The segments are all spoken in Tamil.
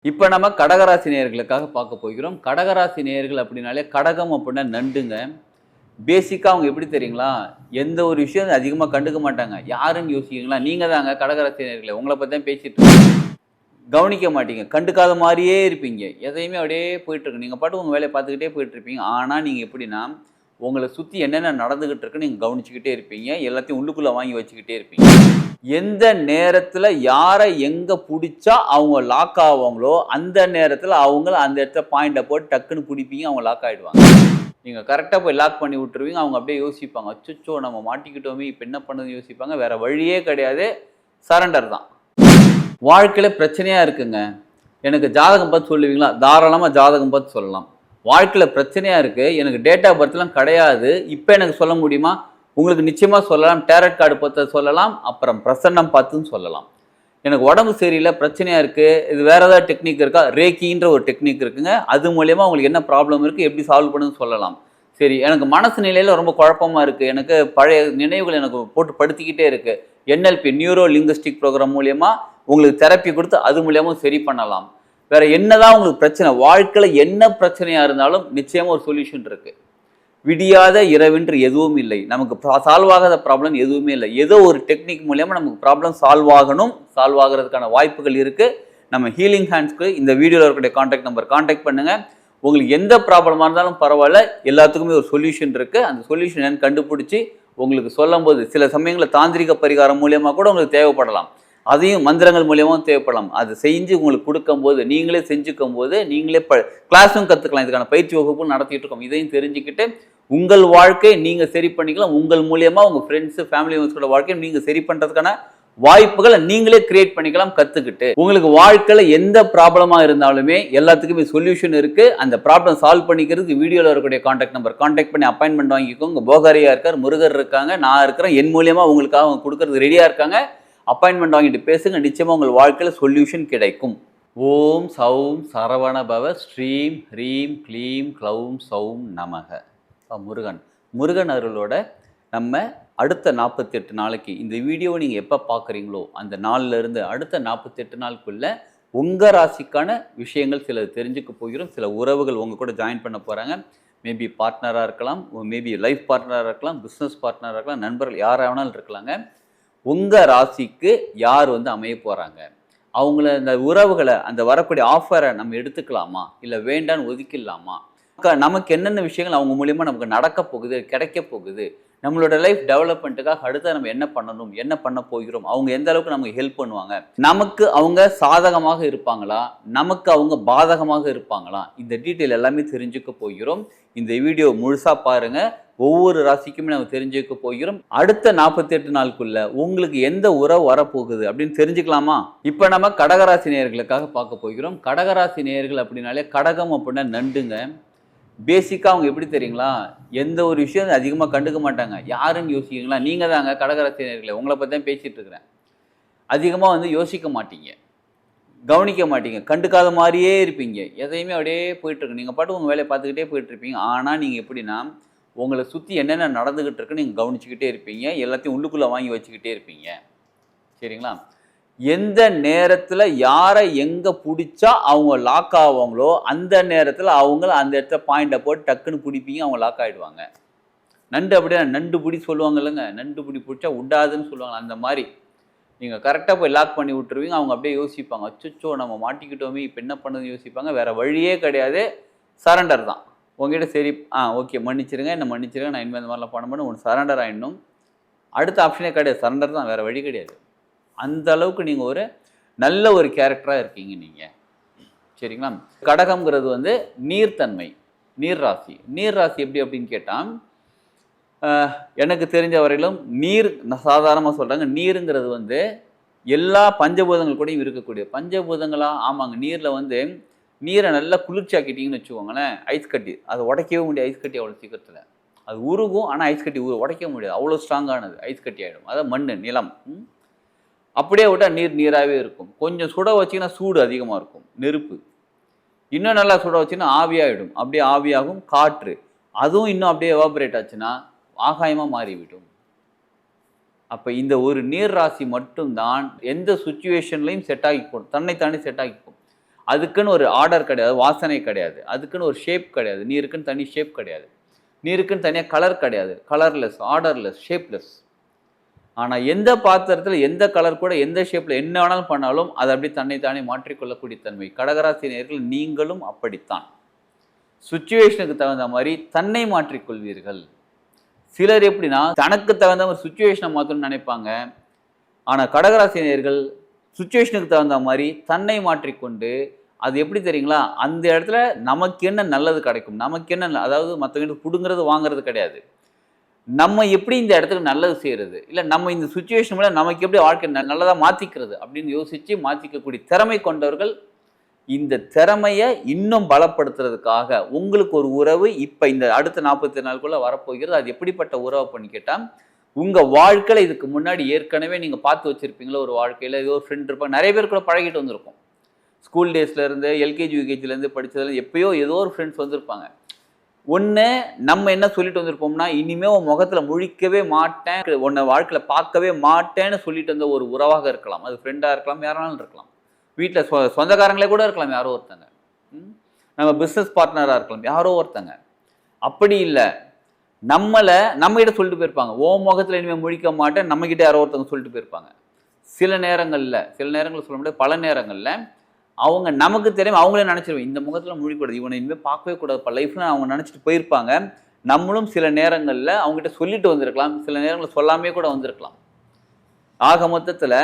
இப்போ நம்ம கடகராசி நேயர்களுக்காக பார்க்க போகிறோம். கடகராசி நேயர்கள் அப்படின்னாலே கடகம் அப்படின்னா நண்டுங்க. பேசிக்கா அவங்க எப்படி தெரியுங்களா? எந்த ஒரு விஷயம் அதிகமா கண்டுக்க மாட்டாங்க. யாருன்னு யோசிக்கிறீங்களா? நீங்க தாங்க கடகராசி நேயர்களே. உங்கள பத்தி தான் பேசிட்டு இருக்கேன். கவனிக்க மாட்டீங்க. கண்டுக்காத மாரியே இருப்பீங்க. எதையுமே அப்படியே போயிட்டுருக்கு. நீங்க பாட்டுக்கு உங்க வேலைய பார்த்துக்கிட்டே போயிட்டுருப்பீங்க. ஆனா, நீங்க எப்படின்னா, உங்கள சுத்தி என்னென்ன நடந்துகிட்டு இருக்குன்னு நீங்க கவனிச்சுக்கிட்டே இருப்பீங்க. எல்லாத்தையும் உள்ளுக்குள்ள வாங்கி வச்சுக்கிட்டே இருப்பீங்க. எந்த நேரத்துல யார எங்க புடிச்சா அவங்க லாக் ஆவாங்களோ, அந்த நேரத்துல அவங்கள அந்த இடத்துல பாயிண்ட்ட போட்டு டக்குன்னு புடிப்பீங்க. அவங்க லாக் ஆயிடுவாங்க. நீங்க கரெக்ட்டா போய் லாக் பண்ணி விட்டுருவீங்க. அவங்க அப்படியே யோசிப்பாங்க. அச்சச்சோ! நம்ம மாட்டிக்கிட்டோமே! இப்ப என்ன பண்ணதுன்னு யோசிப்பாங்க. வேற வழியே கிடையாது. சரண்டர் தான். வாழ்க்கையில பிரச்சனையா இருக்குங்க. எனக்கு ஜாதகம் பார்த்து சொல்லுவீங்களா? தாராளமா ஜாதகம் பார்த்து சொல்லலாம். வாழ்க்கையில பிரச்சனையா இருக்கு. எனக்கு டேட் ஆஃப் பர்த்லாம் கிடையாது. இப்ப எனக்கு சொல்ல முடியுமா? உங்களுக்கு நிச்சயமா சொல்லலாம். டாரட் கார்டு பார்த்து சொல்லலாம். அப்புறம் பிரசன்னம் பார்த்தும் சொல்லலாம். எனக்கு உடம்பு சரியில்ல, பிரச்சனையா இருக்கு. இது வேற ஏதாவது டெக்னிக் இருக்கா? ரேக்கின்ற ஒரு டெக்னிக் இருக்குங்க. அது மூலியமா உங்களுக்கு என்ன ப்ராப்ளம் இருக்கு? எப்படி சால்வ் பண்ணுன்னு சொல்லலாம். சரி, எனக்கு மனசு நிலையில ரொம்ப குழப்பமா இருக்கு. எனக்கு பழைய நினைவுகள் எனக்கு போட்டு படுத்திக்கிட்டே இருக்கு. NLP நியூரோ லிங்குஸ்டிக் புரோகிராம் மூலியமா உங்களுக்கு தெரப்பி கொடுத்து அது மூலியமா சரி பண்ணலாம். வேற என்னதான் உங்களுக்கு பிரச்சனை? வாழ்க்கையில என்ன பிரச்சனையா இருந்தாலும் நிச்சயமா ஒரு சொல்யூஷன் இருக்கு. விடியாத இரவென்று எதுவும் இல்லை. நமக்கு சால்வ் ஆகாத ப்ராப்ளம் எதுவுமே இல்ல. ஏதோ ஒரு டெக்னிக் மூலியமா நமக்கு ப்ராப்ளம் சால்வ் ஆகணும். சால்வ் ஆகுறதுக்கான வாய்ப்புகள் இருக்கு. நம்ம ஹீலிங் ஹேண்ட்ஸ்க்கு இந்த வீடியோல இருக்கக்கூடிய கான்டாக்ட் நம்பர் கான்டாக்ட் பண்ணுங்க. உங்களுக்கு எந்த ப்ராப்ளமா இருந்தாலும் பரவாயில்ல. எல்லாத்துக்குமே ஒரு சொல்யூஷன் இருக்கு. அந்த சொல்யூஷன் என்னன்னு கண்டுபிடிச்சு உங்களுக்கு சொல்லும்போது சில சமயங்கள்ல தாந்திரிக பரிகாரம் மூலியமா கூட உங்களுக்கு தேவைப்படலாம். அதையும் மந்திரங்கள் மூலியமாவும் தேவைப்படலாம். அது செஞ்சு உங்களுக்கு குடுக்கும்போது, நீங்களே செஞ்சுக்கும்போது, நீங்களே கிளாஸும் கத்துக்கலாம். இதுக்கான பயிற்சி வகுப்பும் நடத்திட்டு இருக்கோம். இதையும் தெரிஞ்சுக்கிட்டு, உங்கள் வாழ்க்கையை நீங்க சரி பண்ணிக்கலாம். உங்கள் மூலியமா உங்க ஃப்ரெண்ட்ஸ், ஃபேமிலி மெம்பர்ஸோட வாழ்க்கையை நீங்க சரி பண்றதுக்கான வாய்ப்புகள நீங்களே கிரியேட் பண்ணிக்கலாம் கத்துக்கிட்டு. உங்களுக்கு வாழ்க்கையில எந்த ப்ராப்ளமா இருந்தாலுமே எல்லாத்துக்குமே சொல்யூஷன் இருக்கு. அந்த ப்ராப்ளம் சால்வ் பண்ணிக்கிறதுக்கு வீடியோல இருக்கக்கூடிய கான்டாக்ட் நம்பர் கான்டாக்ட் பண்ணி அப்பாயின்ட்மென்ட் வாங்கிக்கோங்க. போகாரியா இருக்கார், முருகர் இருக்காங்க, நான் இருக்கிறேன். என் மூலியமா உங்களுக்காக அவங்க குடுக்கறதுக்கு ரெடியா இருக்காங்க. அப்பாயின்ட்மெண்ட் வாங்கிட்டு பேசுங்க. நிச்சயமா உங்கள் வாழ்க்கையில சொல்யூஷன் கிடைக்கும். ஓம் சௌம் சரவண பவ ஸ்ரீம் ஹ்ரீம் க்ளீம் க்ளௌம் சௌம் நமக. முருகன். முருகன் அருளோட நம்ம அடுத்த 48 நாளைக்கு இந்த வீடியோவை நீங்கள் எப்போ பார்க்குறீங்களோ அந்த நாள்ல இருந்து அடுத்த 48 நாளுக்குள்ள உங்கள் ராசிக்கான விஷயங்கள் சில தெரிஞ்சுக்க போகிறோம். சில உறவுகள் உங்கள் கூட ஜாயின் பண்ண போகிறாங்க. மேபி பார்ட்னராக இருக்கலாம், மேபி லைஃப் பார்ட்னராக இருக்கலாம், பிஸ்னஸ் பார்ட்னராக இருக்கலாம், நண்பர்கள் யாராக வேணாலும் இருக்கலாங்க. உங்கள் ராசிக்கு யார் வந்து அமைய போகிறாங்க, அவங்கள இந்த உறவுகளை அந்த வரக்கூடிய ஆஃபரை நம்ம எடுத்துக்கலாமா, இல்லை வேண்டான்னு ஒதுக்கிடலாமா, நமக்கு என்னென்ன விஷயங்கள் அவங்க மூலியமா நமக்கு நடக்க போகுது, கிடைக்க போகுது, நம்மளோட லைஃப் டெவலப்மெண்ட்டுக்காக அடுத்து நம்ம என்ன பண்ணணும், என்ன பண்ண போகிறோம், அவங்க எந்த அளவுக்கு நமக்கு ஹெல்ப் பண்ணுவாங்க, நமக்கு அவங்க சாதகமாக இருப்பாங்களா, நமக்கு அவங்க பாதகமாக இருப்பாங்களா, இந்த டீட்டெயில் எல்லாமே தெரிஞ்சுக்க போகிறோம். இந்த வீடியோ முழுசா பாருங்க. ஒவ்வொரு ராசிக்குமே நம்ம தெரிஞ்சுக்க போகிறோம். அடுத்த 48 நாளுக்குள்ள உங்களுக்கு எந்த உறவு வரப்போகுது அப்படின்னு தெரிஞ்சுக்கலாமா? இப்போ நம்ம கடகராசி நேயர்களுக்காக பார்க்க போகிறோம். கடகராசி நேயர்கள் அப்படின்னாலே கடகம் அப்படின்னா நண்டுங்க. பேசிக்கா அவங்க எப்படி தெரியுங்களா? எந்த ஒரு விஷயம் அதிகமா கண்டுக்க மாட்டாங்க. யாருன்னு யோசிக்கிறீங்களா? நீங்க தாங்க கடகராசி நேயர்களே. உங்கள பத்தி தான் பேசிட்டு இருக்கிறேன். அதிகமா வந்து யோசிக்க மாட்டீங்க. கவனிக்க மாட்டீங்க. கண்டுக்காத மாரியே இருப்பீங்க. எதையுமே அப்படியே போயிட்டுருக்கு. நீங்க பாட்டுக்கு உங்க வேலைய பார்த்துக்கிட்டே போயிட்டுருப்பீங்க. ஆனா, நீங்க எப்படின்னா, உங்கள சுத்தி என்னென்ன நடந்துகிட்டு இருக்குன்னு நீங்க கவனிச்சுக்கிட்டே இருப்பீங்க. எல்லாத்தையும் உள்ளுக்குள்ள வாங்கி வச்சுக்கிட்டே இருப்பீங்க. சரிங்களா? எந்த நேரத்துல யார எங்க புடிச்சா அவங்க லாக் ஆவாங்களோ, அந்த நேரத்துல அவங்கள அந்த இடத்துல பாயிண்ட்ட போட்டு டக்குன்னு புடிப்பீங்க. அவங்க லாக் ஆயிடுவாங்க. நண்டு அப்படிதான் நண்டு புடி சொல்லுவாங்க இல்லங்க. நண்டு புடி புடிச்சா உடாதுன்னு சொல்லுவாங்க. அந்த மாரி. நீங்க கரெக்ட்டா போய் லாக் பண்ணி விட்டுருவீங்க. அவங்க அப்படியே யோசிப்பாங்க. அச்சச்சோ! நம்ம மாட்டிக்கிட்டோமே! இப்ப என்ன பண்ணதுன்னு யோசிப்பாங்க. வேற வழியே கிடையாது. சரண்டர் தான். உங்ககிட்ட சரி ஓகே மன்னிச்சிருங்க. என்ன மன்னிச்சிருங்க. நான் இனிமே இந்த மாரிலாம் பண்ண மாட்டேன். ஒண்ணு சரண்டர் ஆயிடணும். அடுத்த ஆப்ஷனே கிடையாது. சரண்டர் தான். வேற வழி கிடையாது. அந்த அளவுக்கு நீங்க ஒரு நல்ல ஒரு கேரக்டரா இருக்கீங்க நீங்க. சரிங்களா? கடகம்ங்கிறது வந்து நீர்த்தன்மை. நீர் ராசி. நீர் ராசி எப்படி அப்படின்னு கேட்டா, எனக்கு தெரிஞ்ச வரையிலும் நீர் சாதாரணமா சொல்றாங்க. நீருங்கிறது வந்து எல்லா பஞ்சபூதங்கள் கூடயும் இருக்கக்கூடிய பஞ்சபூதங்களா? ஆமாங்க. நீர்ல வந்து நீரை நல்லா குளிர்ச்சியாக்கிட்டீங்கன்னு வச்சுக்கோங்களேன், ஐஸ் கட்டி. அதை உடைக்கவே முடியாது ஐஸ் கட்டி அவ்வளோ சீக்கிரத்தில். அது உருகும், ஆனால் ஐஸ் கட்டி உடைக்க முடியாது. அவ்வளோ ஸ்ட்ராங்கானது. ஐஸ் கட்டி ஆகிடும். அதான் மண், நிலம். அப்படியே விட்டால் நீர் நீராகவே இருக்கும். கொஞ்சம் சுட வச்சிங்கன்னா சூடு அதிகமாக இருக்கும், நெருப்பு. இன்னும் நல்லா சுட வச்சிங்கன்னா ஆவியாகிடும். அப்படியே ஆவியாகும். காற்று, அதுவும் இன்னும் அப்படியே எவாபரேட் ஆச்சுன்னா ஆகாயமாக மாறிவிடும். அப்போ இந்த ஒரு நீர் ராசி மட்டும்தான் எந்த சுச்சுவேஷன்லையும் செட் ஆகிக்கும், தன்னைத்தானே செட் ஆகிக்கும். அதுக்குன்னு ஒரு ஆர்டர் கிடையாது, வாசனை கிடையாது, அதுக்குன்னு ஒரு ஷேப் கிடையாது, நீ இருக்குன்னு தனி ஷேப் கிடையாது, நீ இருக்குன்னு தனியாக கலர் கிடையாது, கலர்லெஸ், ஆர்டர்லெஸ், ஷேப்லெஸ். ஆனால் எந்த பாத்திரத்தில் எந்த கலர் கூட எந்த ஷேப்பில் என்ன வேணாலும் பண்ணாலும் அதை அப்படி தன்னைத்தானே மாற்றிக்கொள்ளக்கூடிய தன்மை. கடகராசி நேயர்கள் நீங்களும் அப்படித்தான். சுச்சுவேஷனுக்கு தகுந்த மாதிரி தன்னை மாற்றிக்கொள்வீர்கள். சிலர் எப்படின்னா தனக்கு தகுந்த மாதிரி சுச்சுவேஷனை மாற்றணும்னு நினைப்பாங்க. ஆனால் கடகராசி நேயர்கள் சுச்சுவேஷனுக்கு தகுந்த மாதிரி தன்னை மாற்றிக்கொண்டு, அது எப்படி தெரியுங்களா, அந்த இடத்துல நமக்கு என்ன நல்லது கிடைக்கும், நமக்கு என்ன, அதாவது மற்றவங்க பிடுங்கிறது வாங்குறது கிடையாது, நம்ம எப்படி இந்த இடத்துக்கு நல்லது செய்கிறது, இல்லை நம்ம இந்த சுச்சுவேஷன் மூலம் நமக்கு எப்படி வாழ்க்கை நல்லதாக மாற்றிக்கிறது அப்படின்னு யோசித்து மாற்றிக்கக்கூடிய திறமை கொண்டவர்கள். இந்த திறமையை இன்னும் பலப்படுத்துறதுக்காக உங்களுக்கு ஒரு உறவு இப்போ இந்த அடுத்த 40 நாளுக்குள்ளே வரப்போகிறது. அது எப்படிப்பட்ட உறவு பண்ணி கேட்டால், உங்கள் வாழ்க்கையில் இதுக்கு முன்னாடி ஏற்கனவே நீங்கள் பார்த்து வச்சுருப்பீங்களா, ஒரு வாழ்க்கையில் ஏதோ ஒரு ஃப்ரெண்ட் இருப்பாங்க. நிறைய பேர் கூட பழகிட்டு வந்திருக்கும். ஸ்கூல் டேஸ்லேருந்து எல்கேஜி யூகேஜிலேருந்து படித்ததுலேருந்து எப்பயோ ஏதோ ஒரு ஃப்ரெண்ட்ஸ் வந்திருப்பாங்க. ஒன்று நம்ம என்ன சொல்லிட்டு வந்திருப்போம்னா, இனிமேல் உன் முகத்தில் முழிக்கவே மாட்டேன், உன்னை வாழ்க்கையில் பார்க்கவே மாட்டேன்னு சொல்லிட்டு வந்த ஒரு உறவாக இருக்கலாம். அது ஃப்ரெண்டாக இருக்கலாம், யாராலும் இருக்கலாம், வீட்டில் சொந்தக்காரங்களே கூட இருக்கலாம், யாரோ ஒருத்தங்க, நம்ம பிஸ்னஸ் பார்ட்னராக இருக்கலாம், யாரோ ஒருத்தங்க. அப்படி இல்லை, நம்மகிட்ட சொல்லிட்டு போயிருப்பாங்க, ஓ முகத்தில் இனிமேல் முழிக்க மாட்டேன், நம்மகிட்ட யாரோ ஒருத்தவங்க சொல்லிட்டு போயிருப்பாங்க. சில நேரங்களில் சொல்ல முடியாது, பல நேரங்களில் அவங்க நமக்கு தெரியும், அவங்களே நினச்சிருவோம் இந்த முகத்தில் முழிக்கூடாது, இவனை இனிமேல் பார்க்கவே கூடாது இப்போ லைஃப்பில் அவங்க நினச்சிட்டு போயிருப்பாங்க. நம்மளும் சில நேரங்களில் அவங்ககிட்ட சொல்லிட்டு வந்திருக்கலாம், சில நேரங்களில் சொல்லாமே கூட வந்திருக்கலாம். ஆக மொத்தத்தில்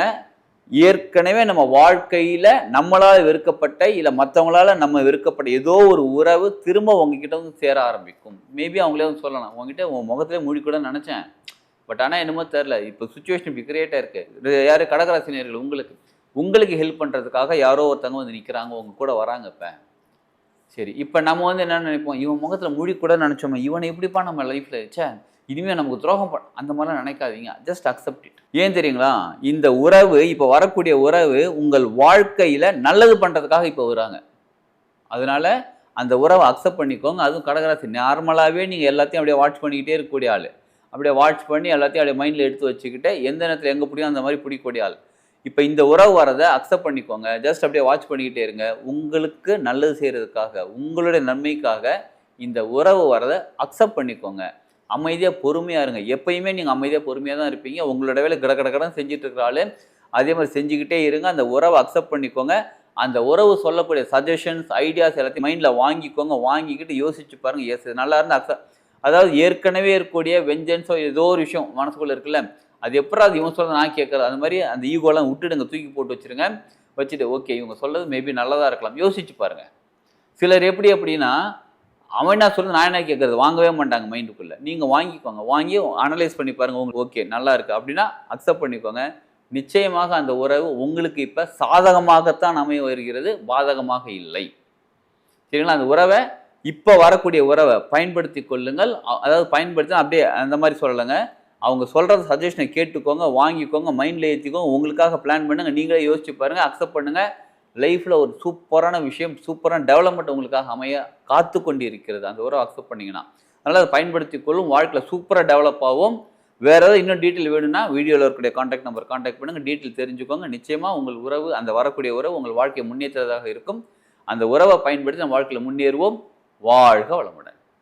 ஏற்கனவே நம்ம வாழ்க்கையில் நம்மளால் வெறுக்கப்பட்ட இல்லை மற்றவங்களால நம்ம வெறுக்கப்பட்ட ஏதோ ஒரு உறவு திரும்ப உங்ககிட்ட வந்து சேர ஆரம்பிக்கும். மேபி அவங்களே வந்து சொல்லலாம், உங்ககிட்ட உன் முகத்திலே முழிக்கூடாதுன்னு நினச்சேன், பட் ஆனால் என்னமோ தெரில, இப்போ சுச்சுவேஷன் இப்படி கிரியேட்டாக இருக்குது. யார் கடகராசி நேயர்கள், உங்களுக்கு ஹெல்ப் பண்ணுறதுக்காக யாரோ ஒருத்தவங்க வந்து நிற்கிறாங்க, உங்க கூட வராங்க. இப்போ சரி, இப்போ நம்ம வந்து என்ன நினைப்போம், இவன் முகத்தில் முழிக்கூடாதுன்னு நினச்சோமே, இவனை எப்படிப்பா நம்ம லைஃப்பில் சே இனிமேல் நமக்கு துரோகம் அந்த மாதிரிலாம் நினைக்காதீங்க. Just accept it. ஏன் தெரியுங்களா, இந்த உறவு இப்போ வரக்கூடிய உறவு உங்கள் வாழ்க்கையில் நல்லது பண்ணுறதுக்காக இப்போ வராங்க. அதனால அந்த உறவை அக்செப்ட் பண்ணிக்கோங்க. அதுவும் கடகராசி நார்மலாகவே நீங்கள் எல்லாத்தையும் அப்படியே வாட்ச் பண்ணிக்கிட்டே இருக்கக்கூடிய ஆள், அப்படியே வாட்ச் பண்ணி எல்லாத்தையும் அப்படியே மைண்டில் எடுத்து வச்சுக்கிட்டு எந்த நேரத்தில் எங்கே பிடிக்கும் அந்த மாதிரி பிடிக்கக்கூடிய ஆள். இப்போ இந்த உறவு வரதை அக்செப்ட் பண்ணிக்கோங்க. ஜஸ்ட் அப்படியே வாட்ச் பண்ணிக்கிட்டே இருங்க. உங்களுக்கு நல்லது செய்கிறதுக்காக, உங்களுடைய நன்மைக்காக இந்த உறவு வரதை அக்செப்ட் பண்ணிக்கோங்க. அமைதியாக பொறுமையாக இருங்க. எப்பயுமே நீங்கள் அமைதியாக பொறுமையாக தான் இருப்பீங்க. உங்களோட வேலை கடகடன்னு செஞ்சுட்டு இருக்கிற ஆள் அதே மாதிரி செஞ்சுக்கிட்டே இருங்க. அந்த உறவை அக்செப்ட் பண்ணிக்கோங்க. அந்த உறவு சொல்லக்கூடிய சஜஷன்ஸ், ஐடியாஸ் எல்லாத்தையும் மைண்டில் வாங்கிக்கோங்க. வாங்கிக்கிட்டு யோசிச்சு பாருங்கள், எஸ் இது நல்லா இருந்தால் அக்செப்ட். அதாவது ஏற்கனவே இருக்கக்கூடிய வெஞ்சன்ஸோ ஏதோ ஒரு விஷயம் மனசுக்குள்ளே இருக்குல்ல, அது எப்போ அது இவங்க சொல்கிறது நான் கேட்குறது, அந்த மாதிரி அந்த ஈகோலாம் விட்டுடுங்க, தூக்கி போட்டு வச்சுருங்க. வச்சுட்டு ஓகே இவங்க சொல்கிறது மேபி நல்லதாக இருக்கலாம், யோசிச்சு பாருங்கள். சிலர் எப்படி அப்படின்னா, அவன் என்ன சொல்கிறது நான் என்ன கேட்குறது, வாங்கவே மாட்டாங்க மைண்டுக்குள்ளே. நீங்கள் வாங்கிக்கோங்க, வாங்கி அனலைஸ் பண்ணி பாருங்கள், உங்களுக்கு ஓகே நல்லா இருக்குது அப்படின்னா அக்செப்ட் பண்ணிக்கோங்க. நிச்சயமாக அந்த உறவு உங்களுக்கு இப்போ சாதகமாகத்தான் அமைய வருகிறது, பாதகமாக இல்லை. சரிங்களா? அந்த உறவை இப்போ வரக்கூடிய உறவை பயன்படுத்தி கொள்ளுங்கள். அதாவது பயன்படுத்தி அப்படியே அந்த மாதிரி சொல்லலைங்க, அவங்க சொல்கிற சஜஷனை கேட்டுக்கோங்க, வாங்கிக்கோங்க, மைண்டில் ஏற்றிக்கோங்க, உங்களுக்காக பிளான் பண்ணுங்கள், நீங்களே யோசிச்சு பாருங்கள், அக்செப்ட் பண்ணுங்கள். லைஃப்பில் ஒரு சூப்பரான விஷயம், சூப்பரான டெவலப்மெண்ட் உங்களுக்காக அமைய காத்து கொண்டு இருக்கிறது அந்த உறவை அக்செப்ட் பண்ணிங்கன்னா. அதனால் அதை பயன்படுத்தி கொள்ளும், வாழ்க்கையில் சூப்பராக டெவலப் ஆகும். வேறு ஏதாவது இன்னும் டீட்டெயில் வேணும்னா வீடியோவில் இருக்கக்கூடிய காண்டாக்ட் நம்பர் காண்டாக்ட் பண்ணுங்கள், டீட்டெயில் தெரிஞ்சுக்கோங்க. நிச்சயமாக உங்கள் உறவு, அந்த வரக்கூடிய உறவு உங்கள் வாழ்க்கையை முன்னேற்றதாக இருக்கும். அந்த உறவை பயன்படுத்தி நம்ம வாழ்க்கையில் முன்னேறுவோம். வாழ்க வளமுடன்.